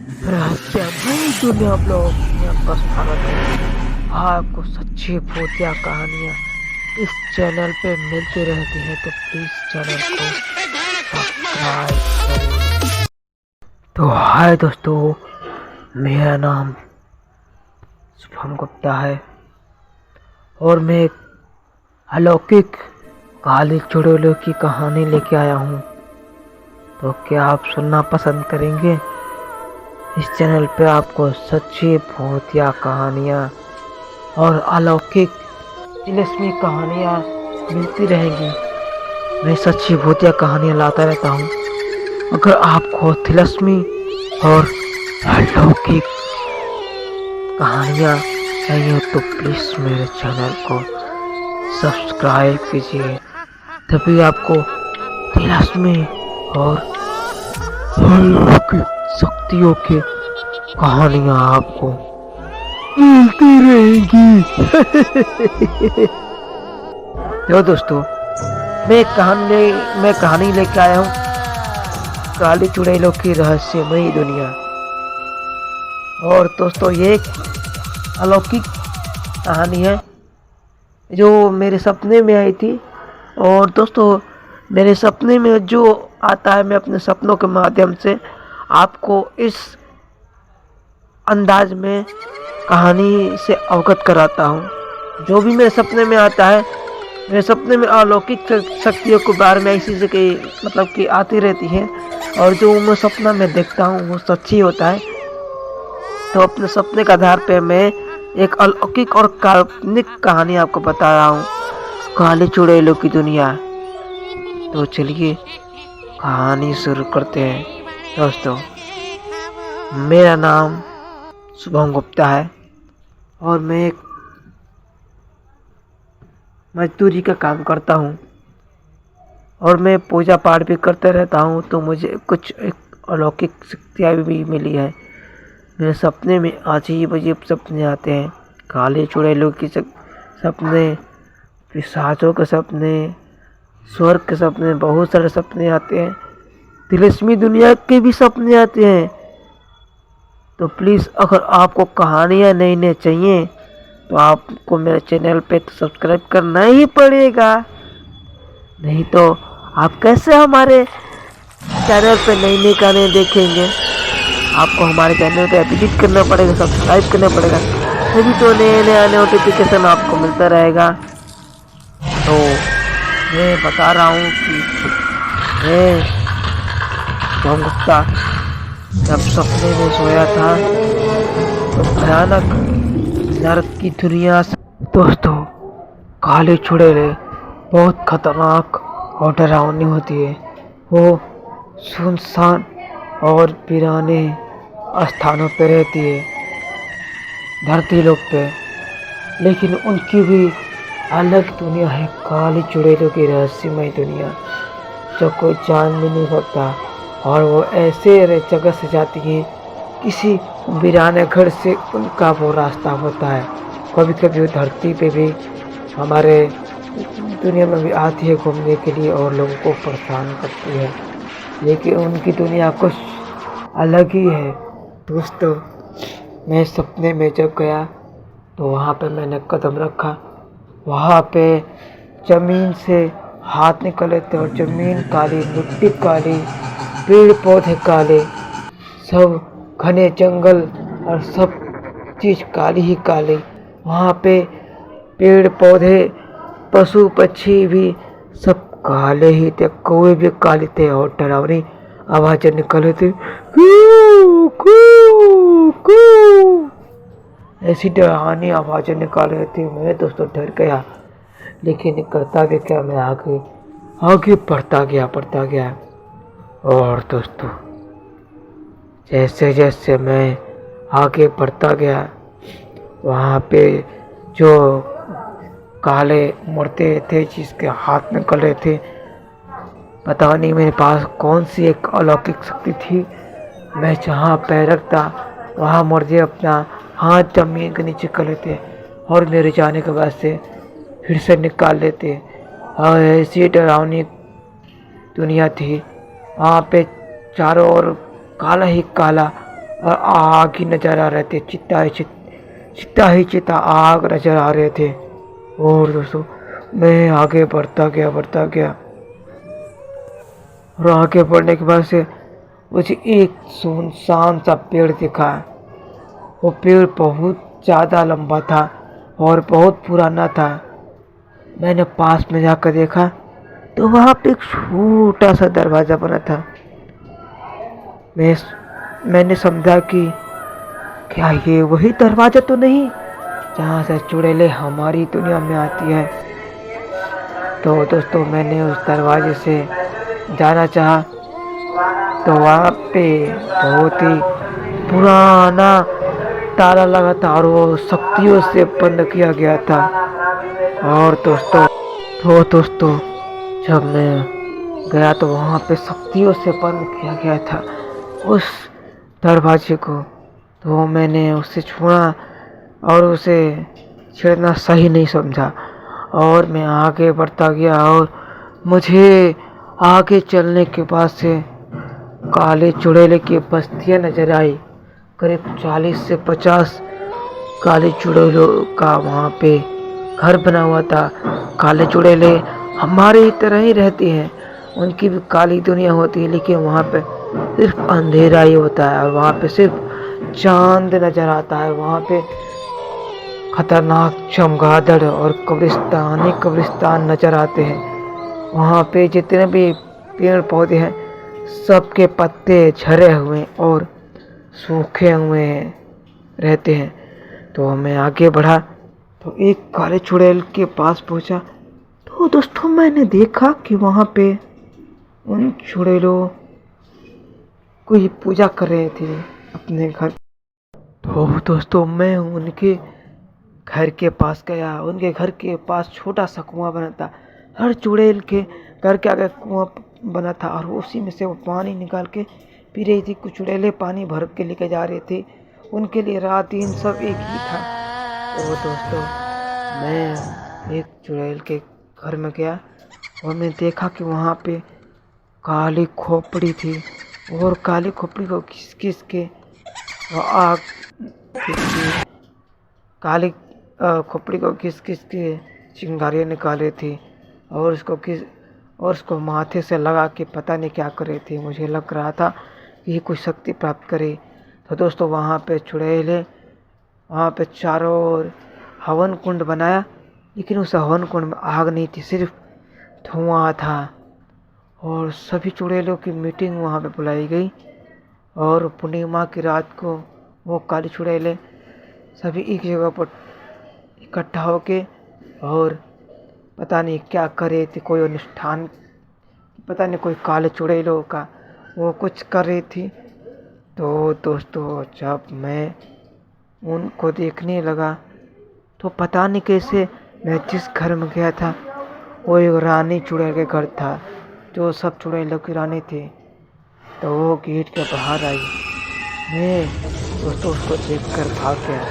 रहस्यमय दुनिया ब्लॉग में आपका स्वागत है। आपको सच्ची भूतिया कहानियाँ इस चैनल पे मिलती रहती हैं, तो प्लीज चैनल को सब्सक्राइब करें। तो हाय दोस्तों, मेरा नाम शुभम गुप्ता है और मैं एक अलौकिक काली चुड़ैलों की कहानी लेके आया हूँ। तो क्या आप सुनना पसंद करेंगे? इस चैनल पे आपको सच्ची भूतिया कहानियाँ और अलौकिक तिलिस्मी कहानियाँ मिलती रहेंगी। मैं सच्ची भूतिया कहानियाँ लाता रहता हूँ। अगर आपको तिलिस्मी और अलौकिक कहानियाँ चाहिए तो प्लीज़ मेरे चैनल को सब्सक्राइब कीजिए, तभी आपको तिलिस्मी और अलौकिक शक्तियों की कहानियां आपको मिलती रहेंगी। तो दोस्तों, मैं कहानी लेके आया हूँ काली चुड़ैलों की रहस्यमयी दुनिया। और दोस्तों, ये एक अलौकिक कहानी है जो मेरे सपने में आई थी। और दोस्तों, मेरे सपने में जो आता है, मैं अपने सपनों के माध्यम से आपको इस अंदाज में कहानी से अवगत कराता हूँ। जो भी मेरे सपने में आता है, मेरे सपने में अलौकिक शक्तियों के बारे में ऐसी जगह मतलब कि आती रहती है, और जो मैं सपना में देखता हूँ वो सच्ची होता है। तो अपने सपने के आधार पे मैं एक अलौकिक और काल्पनिक कहानी आपको बता रहा हूँ, काली चुड़ैलों की दुनिया। तो चलिए कहानी शुरू करते हैं। दोस्तों, मेरा नाम शुभम गुप्ता है और मैं एक मजदूरी का काम करता हूँ और मैं पूजा पाठ भी करते रहता हूँ। तो मुझे कुछ एक अलौकिक शक्तियाँ भी मिली है। मेरे सपने में अजीब अजीब सपने आते हैं, काले चुड़ैलों की सपने, पिशाचों के सपने, स्वर्ग के सपने, बहुत सारे सपने आते हैं। तिलिस्मी दुनिया के भी सपने आते हैं। तो प्लीज़, अगर आपको कहानियाँ नई नई चाहिए तो आपको मेरे चैनल पे तो सब्सक्राइब करना ही पड़ेगा, नहीं तो आप कैसे हमारे चैनल पे नई नई कहानियाँ देखेंगे? आपको हमारे चैनल पे विजिट करना पड़ेगा, सब्सक्राइब करना पड़ेगा, तभी तो नए नए नोटिफिकेशन आपको मिलता रहेगा। तो मैं बता रहा हूँ कि मैं शुभम गुप्ता जब सपने में सोया था तो भयानक नरक की दुनिया से। दोस्तों, काली चुड़ैले बहुत खतरनाक और डरावनी होती है। वो सुनसान और वीराने स्थानों पर रहती है, धरती लोक पे, लेकिन उनकी भी अलग दुनिया है, काली चुड़ैलों की रहस्यमय दुनिया, जो कोई जान भी नहीं सकता। और वो ऐसे जगह से जाती है, किसी वीराने घर से उनका वो रास्ता होता है। कभी कभी वो धरती पे भी, हमारे दुनिया में भी आती है घूमने के लिए और लोगों को परेशान करती है, लेकिन उनकी दुनिया कुछ अलग ही है। दोस्तों, मैं सपने में जब गया तो वहाँ पे मैंने कदम रखा, वहाँ पे ज़मीन से हाथ निकले थे और ज़मीन काली, मिट्टी काली, पेड़ पौधे काले, सब घने जंगल और सब चीज़ काली ही काली। वहाँ पे पेड़ पौधे, पशु पक्षी भी सब काले ही थे, कौवे भी काले थे और डरावनी आवाज़ें निकल रही थी, कू कू कू, ऐसी डरावनी आवाज़ें निकाल रही थी। मैं दोस्तों डर गया, लेकिन करता भी क्या, मैं आगे बढ़ता गया। और दोस्तों, जैसे जैसे मैं आगे बढ़ता गया, वहाँ पे जो काले मूर्ति थे जिसके हाथ में कले थे, पता नहीं मेरे पास कौन सी एक अलौकिक शक्ति थी। मैं जहाँ पैर रखता वहाँ मूर्ति अपना हाथ जमीन के नीचे कर लेते और मेरे जाने के बाद से फिर से निकाल लेते। और ऐसी डरावनी दुनिया थी। वहाँ पे चारों ओर काला ही काला और आग ही नजर आ रहे थे, चित्ता आग नजर आ रहे थे। और दोस्तों मैं आगे बढ़ता गया और आगे बढ़ने के बाद से मुझे एक सुनसान सा पेड़ दिखा। वो पेड़ बहुत ज़्यादा लंबा था और बहुत पुराना था। मैंने पास में जाकर देखा तो वहाँ पे एक छोटा सा दरवाज़ा बना था। मैंने समझा कि क्या ये वही दरवाज़ा तो नहीं जहाँ से चुड़ैलें हमारी दुनिया में आती है। तो दोस्तों मैंने उस दरवाजे से जाना चाहा तो वहाँ पे बहुत ही पुराना ताला लगा था और वो शक्तियों से बंद किया गया था। और दोस्तों जब मैं गया तो वहाँ पे शक्तियों से बंद किया गया था उस दरवाजे को। तो मैंने उसे छुआ और उसे छेड़ना सही नहीं समझा और मैं आगे बढ़ता गया। और मुझे आगे चलने के बाद से काले चुड़ैले की बस्तियां नजर आई। करीब 40 से 50 काले चुड़ैलों का वहाँ पे घर बना हुआ था। काले चुड़ैले हमारे ही तरह ही रहती हैं, उनकी भी काली दुनिया होती है, लेकिन वहाँ पे सिर्फ अंधेरा ही होता है और वहाँ पे सिर्फ चांद नजर आता है। वहाँ पे खतरनाक चमगादड़ और कब्रिस्तान नजर आते हैं। वहाँ पे जितने भी पेड़ पौधे हैं सबके पत्ते झरे हुए और सूखे हुए रहते हैं। तो मैं आगे बढ़ा तो एक काले चुड़ैल के पास पहुंचा तो दोस्तों मैंने देखा कि वहाँ पे उन चुड़ैलों कोई पूजा कर रहे थे अपने घर। तो दोस्तों मैं उनके घर के पास गया। उनके घर के पास छोटा सा कुआं बना था। हर चुड़ैल के घर के आगे कुआं बना था और उसी में से वो पानी निकाल के पी रही थी। कुछ चुड़ैलें पानी भर के लेके जा रहे थे। उनके लिए रात दिन सब एक ही था। तो दोस्तों मैं एक चुड़ैल के घर में गया और मैं देखा कि वहाँ पे काली खोपड़ी थी और काली खोपड़ी को घिस के वो आग थी। काली खोपड़ी को घिस के चिंगारियाँ निकाले थी और उसको माथे से लगा के पता नहीं क्या कर रही थी। मुझे लग रहा था कि ये कोई शक्ति प्राप्त करे। तो दोस्तों वहाँ पे चुड़ैलें वहाँ पे चारों ओर हवन कुंड बनाया, लेकिन उस हवन कुंड में आग नहीं थी, सिर्फ धुआं था। और सभी चुड़ैलों की मीटिंग वहाँ पे बुलाई गई और पूर्णिमा की रात को वो काली चुड़ैलें सभी एक जगह पर इकट्ठा होके और पता नहीं क्या कर रही थी, कोई अनुष्ठान, पता नहीं कोई काले चुड़ैलों का वो कुछ कर रही थी। तो दोस्तों जब मैं उनको देखने लगा तो पता नहीं कैसे मैं जिस घर में गया था वो एक रानी चुड़ैल के घर था जो सब चुड़ैलों की रानी थी। तो वो गेट के बाहर आई। मैं दोस्तों उसको देख कर भाग गया,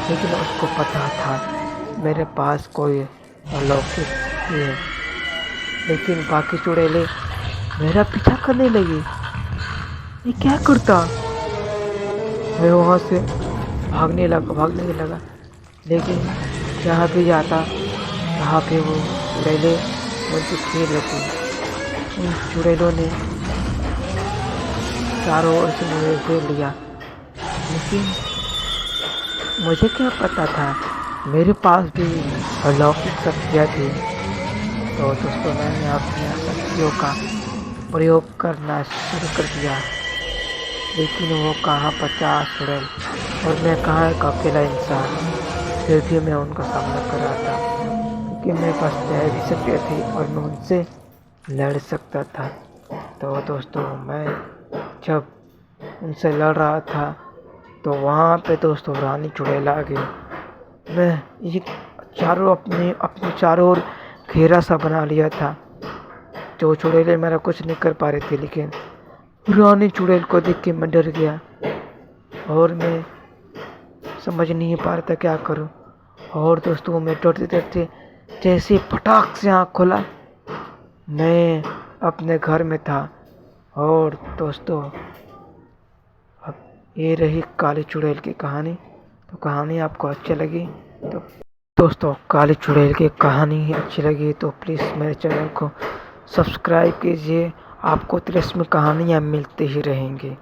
लेकिन उसको पता था मेरे पास कोई अलौकिक है। लेकिन बाकी चुड़ैलें मेरा पीछा करने लगी। ये क्या करता? मैं वहाँ से भागने लगा, लेकिन जहाँ भी जाता वहाँ पे वो चुड़ैलें मुझसे खेल रही। उन चुड़ैलों ने चारों ओर से मुझे घेर लिया, लेकिन मुझे क्या पता था मेरे पास भी अलौकिक शक्तियाँ थी। तो दोस्तों मैंने अपनी शक्तियों का प्रयोग करना शुरू कर दिया, लेकिन वो कहाँ 50 चुड़ैल और मैं कहाँ एक अकेला इंसान। फिर भी मैं उनका सामना कर रहा था क्योंकि मेरे पास दैवी शक्तियाँ थी और मैं उनसे लड़ सकता था। तो दोस्तों मैं जब उनसे लड़ रहा था तो वहाँ पे दोस्तों रानी चुड़ैल आ गई। मैं ये अपने चारों ओर घेरा सा बना लिया था। जो चुड़ैलें मेरा कुछ नहीं कर पा रही थी, लेकिन रानी चुड़ैल को देख के मैं डर गया और मैं समझ नहीं पा रहा था क्या करूं। और दोस्तों मैं डरते जैसे फटाक से आँख खोला, मैं अपने घर में था। और दोस्तों अब ये रही काली चुड़ैल की कहानी। तो कहानी आपको अच्छी लगी तो दोस्तों, काली चुड़ैल की कहानी अच्छी लगी तो प्लीज़ मेरे चैनल को सब्सक्राइब कीजिए। आपको तिलिस्मी कहानियाँ मिलती ही रहेंगी।